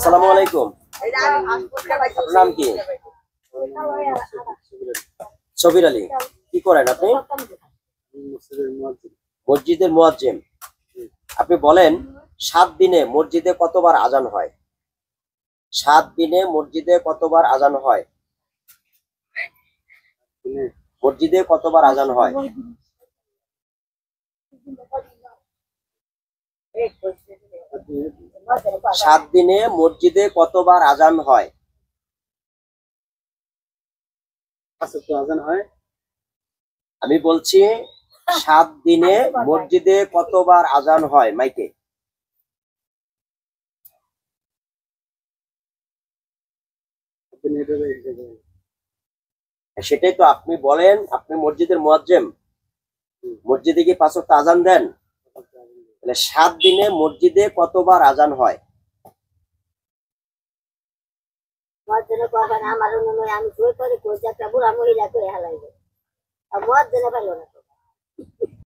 আসসালামু আলাইকুম। আপনার নাম কি? সবির আলী। কি করেন আপনি? মসজিদের মুয়াজ্জিম। আপনি বলেন 7 দিনে মসজিদে কতবার আজান হয়? 7 দিনে মসজিদে কতবার আজান হয়? মসজিদে কতবার আজান হয়? 7 দিনে মসজিদে কতবার আজান হয়? আজান হয়। আমি বলছি 7 দিনে মসজিদে কতবার আজান হয়? মাইকে। সেটাই তো আপনি বলেন, আপনি মসজিদের মুয়াজ্জিম, মসজিদে কি 5 ওয়াক্ত আজান দেন? তাহলে 7 দিনে মসজিদে কতবার আজান হয়? আমি কই করে কই একটা বুড়া মহিলা কই হালাইবে আর মদ দিনে পারলো না।